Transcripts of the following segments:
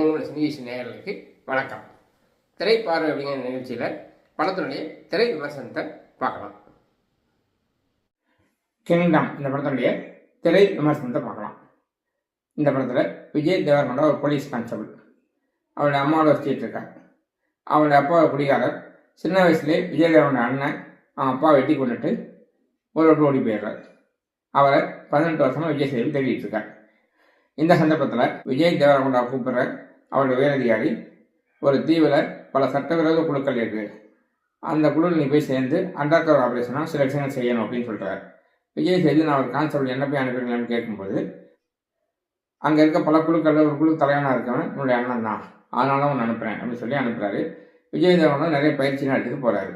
அன்புள்ள சினிகேஷன் நேயர்களுக்கு வணக்கம். திரைப்பார்வை அப்படிங்கிற நிகழ்ச்சியில் படத்தினுடைய திரை விமர்சனத்தை பார்க்கலாம். கிங்டம் இந்த படத்தினுடைய திரை விமர்சனத்தை பார்க்கலாம். இந்த படத்தில் விஜய் தேவரகொண்டா ஒரு போலீஸ் கான்ஸ்டபிள், அவருடைய அம்மாவோட வச்சுட்டு இருக்கார். அவருடைய அப்பா குடிகாரர். சின்ன வயசுலேயே விஜய் தேவரகொண்ட அண்ணன் அவன் அப்பா வெட்டி கொண்டுட்டு ஒரு ஓடி போயிடுறார். அவரை 18 வருஷமாக விஜய் சேதுபதி தேடிட்டு இருக்கார். இந்த சந்தர்ப்பத்தில் விஜய் தேவரகொண்டா கூப்பிடுற அவருடைய உயரதிகாரி, ஒரு தீவில் பல சட்டவிரோத குழுக்கள் இருக்குது, அந்த குழுவில் நீ போய் சேர்ந்து அண்டர் கவர் ஆப்ரேஷனாக சில விஷயங்கள் செய்யணும் அப்படின்னு சொல்கிறார். விஜய் சேதுபதி நான் ஒரு கான்ஸ்டபிள் என்ன போய் அனுப்புறீங்களான்னு கேட்கும்போது, அங்கே இருக்க பல குழுக்களில் ஒரு குழு தலைவனாக இருக்கவன் என்னுடைய அண்ணன் தான், அதனால தான் ஒன்று அனுப்புகிறேன் அப்படின்னு சொல்லி அனுப்புகிறாரு. விஜய் தேவரகொண்டா நிறைய பயிற்சிலாம் எடுத்துகிட்டு போகிறாரு.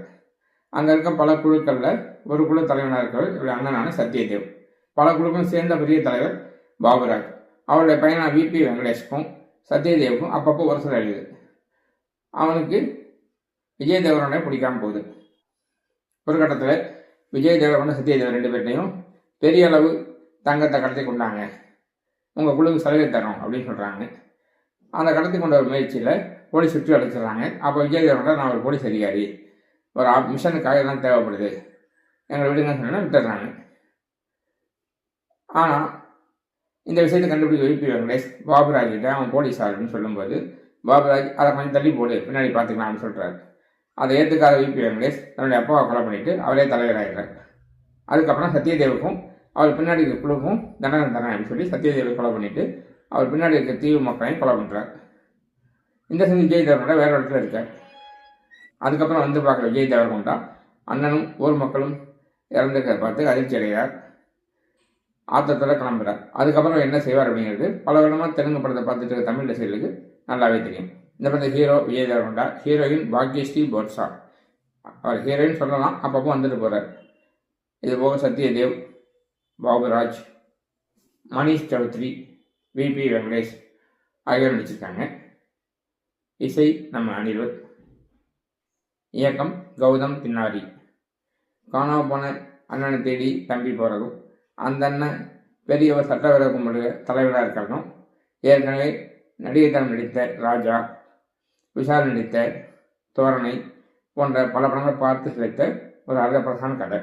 அங்கே இருக்க பல குழுக்களில் ஒரு குழு தலைவனாக இருக்கவர் இவருடைய அண்ணனான சத்யதேவ். பல குழுக்களும் சேர்ந்த பெரிய தலைவர் பாபுராஜ். அவருடைய பையனான விபி வெங்கடேஷ்க்கும் சத்யதேவுக்கும் அப்பப்போ ஒரு சில எழுது. அவனுக்கு விஜய் தேவரகொண்டா பிடிக்காமல் போகுது. ஒரு கட்டத்தில் விஜய் தேவரகொண்டா சத்யதேவ் 2 பேர்ட்டையும் பெரிய அளவு தங்கத்தை கடத்தி கொண்டாங்க, உங்கள் குழுவுக்கு சலுகை தரோம் அப்படின்னு சொல்கிறாங்க. அந்த கடத்தி கொண்ட ஒரு முயற்சியில் போலீஸ் சுற்றி அழைச்சிடுறாங்க. அப்போ விஜய் தேவரகொண்டா நான் ஒரு போலீஸ் அதிகாரி, ஒரு மிஷனுக்காக தான் தேவைப்படுது, எங்களை விடுங்கன்னு சொன்னால் விட்டுடுறாங்க. ஆனால் இந்த விஷயத்தை கண்டுபிடிக்க விபி வெங்கடேஷ் பாபுராஜ்கிட்ட அவன் போலீஸ் ஆளுன்னு சொல்லும்போது, பாபுராஜ் அதை கொஞ்சம் தள்ளி போடு, பின்னாடி பார்த்துக்கலாம்னு சொல்கிறார். அதை ஏற்றுக்காத விபி வெங்கடேஷ் தன்னுடைய அப்பாவை கொலை பண்ணிவிட்டு அவரே தலைவராகிறார். அதுக்கப்புறம் சத்யதேவுக்கும் அவர் பின்னாடி இருக்க குழுக்கும் தண்டனை தரேன் அப்படின்னு சொல்லி சத்யதேவை கொலை பண்ணிவிட்டு அவர் பின்னாடி இருக்க தீவு மக்களையும் கொலை பண்ணுறார். இந்த செஞ்சு விஜய் தேவரகொண்டா வேறு இடத்துல இருக்கார். அதுக்கப்புறம் வந்து பார்க்குற விஜய் தேவரகொண்டா அண்ணனும் ஊர் மக்களும் இறந்துக்கிறத பார்த்து அதிர்ச்சி அடைகிறார். ஆத்தத்தில் கிளம்புறார். அதுக்கப்புறம் என்ன செய்வார் அப்படிங்கிறது பல விதமாக தெலுங்கு படத்தை பார்த்துட்டு இருக்க தமிழ் ரசிகர்களுக்கு நல்லாவே தெரியும். இந்த படத்தை ஹீரோ விஜய் தேவரகொண்டா, ஹீரோயின் பாக்யஸ்ரீ போட்ஸா. அவர் ஹீரோயின் சொல்லலாம், அப்பப்போ வந்துட்டு போகிறார். இது போக சத்யதேவ், பாபுராஜ், மணிஷ் சௌத்ரி, விபி வெங்கடேஷ் ஆகியோர் நடிச்சிருக்காங்க. இசை நம்ம அனிருத். இயக்கம் கௌதம் தின்னாரி. காணாம போன அண்ணனை தேடி தம்பி போகிறதும், அந்த அண்ணன் பெரிய ஒரு சட்டவிரோத கும்பலுடைய தலைவராக இருக்கிறதும், ஏற்கனவே நடிகைத்தனம் நடித்த ராஜா, விஷால் நடித்த தோரணை போன்ற பல படங்களை பார்த்து சிலைத்த ஒரு அர்த்தப்பிரசான கதை.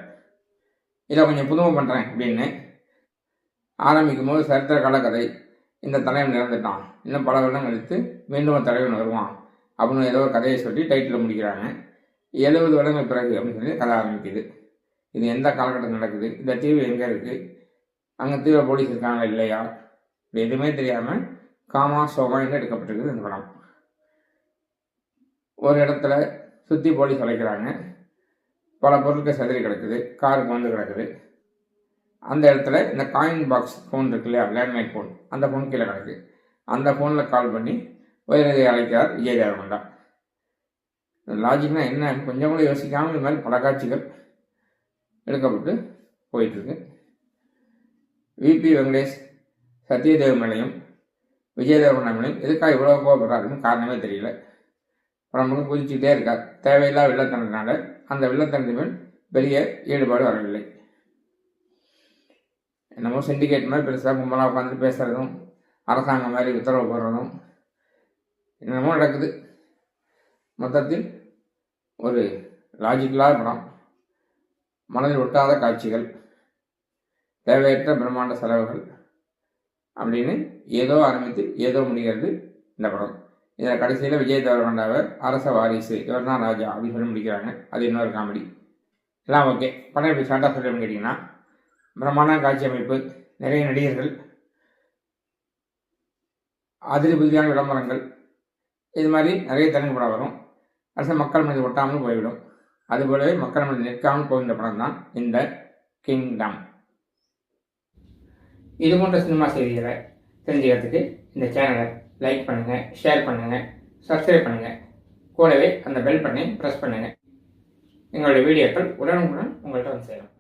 இதை கொஞ்சம் புதுமை பண்ணுறேன் அப்படின்னு ஆரம்பிக்கும் போது சரித்திர கால கதை, இந்த தலைவன் இறந்துட்டான், இன்னும் பல வருடம் கழித்து மீண்டும் ஒரு தலைவன் வருவான் அப்படின்னு ஏதோ ஒரு கதையை சொல்லி டைட்டில் முடிக்கிறாங்க. 70 வருடங்கள் பிறகு அப்படின்னு சொல்லி கதை ஆரம்பிக்குது. இது எந்த காலகட்டத்தில் நடக்குது, இந்த தீவு எங்கே இருக்குது, அங்கே தீவிர போலீஸ் இருக்காங்க இல்லையா, இது எதுவுமே தெரியாமல் காமா சோகான்னு எடுக்கப்பட்டிருக்குது இந்த படம். ஒரு இடத்துல சுற்றி போலீஸ் வளைக்கிறாங்க. பல பொருட்கள் சதுரி கிடக்குது, காருக்கு வந்து கிடக்குது. அந்த இடத்துல இந்த காயின் பாக்ஸ் ஃபோன் இருக்கு இல்லையா, லேண்ட்லைன் ஃபோன், அந்த ஃபோன் கீழே கிடக்கு. அந்த ஃபோனில் கால் பண்ணி உயரதியை அழைக்கிறார் விஜய் தேவரகொண்டா. லாஜிக்னா என்ன கொஞ்சம் கூட யோசிக்காமல் இந்த மாதிரி பல காட்சிகள் எடுக்கப்பட்டு போயிட்டுருக்கு. விபி வெங்கடேஷ் சத்யதேவ் மேலையும் விஜய் தேவரகொண்டா மேலையும் எதுக்காக இவ்வளோ கோபப்படுறாருன்னு காரணமே தெரியல. படம் குதிச்சுக்கிட்டே இருக்கார். தேவையில்லாத வில்லத்தனத்தினால அந்த வில்லத்தனத்தின் மேல் பெரிய ஈடுபாடு வரவில்லை. என்னமோ சிண்டிகேட் மாதிரி பெருசாக கும்பலாக உட்காந்து பேசுகிறதும், அரசாங்கம் மாதிரி உத்தரவு போடுறதும் என்னமோ நடக்குது. மொத்தத்தில் ஒரு லாஜிக்கலாக படம், மனதில் ஒட்டாத காட்சிகள், தேவையற்ற பிரம்மாண்ட செலவுகள் அப்படின்னு ஏதோ ஆரம்பித்து ஏதோ முடிகிறது இந்த படம். இதில் கடைசியில் விஜய் தேவரகொண்டாவை அரச வாரிசு, இவர் தான் ராஜா அப்படின்னு சொல்லி முடிக்கிறாங்க. அது இன்னொரு காமெடி. எல்லாம் ஓகே. படம் எப்படி ஷார்ட்டாக சொல்லணும்னு கேட்டிங்கன்னா, பிரம்மாண்ட காட்சி அமைப்பு, நிறைய நடிகர்கள், அதிர்பதியான விளம்பரங்கள், இது மாதிரி நிறைய தெலுங்கு படம் வரும். அரசு மக்கள் மீது ஒட்டாமல் போய்விடும். அதுபோலவே மக்கள் மீது நிற்காமல் போகின்ற படம் தான் இந்த கிங்டம். இது போன்ற சினிமா செய்திகளை தெரிஞ்சுக்கிறதுக்கு இந்த சேனலை லைக் பண்ணுங்கள், ஷேர் பண்ணுங்கள், சப்ஸ்கிரைப் பண்ணுங்கள். கூடவே அந்த பெல் பட்டனை ப்ரெஸ் பண்ணுங்கள். எங்களுடைய வீடியோக்கள் உடனுக்குடன் உங்கள்கிட்ட வந்து சேரும்.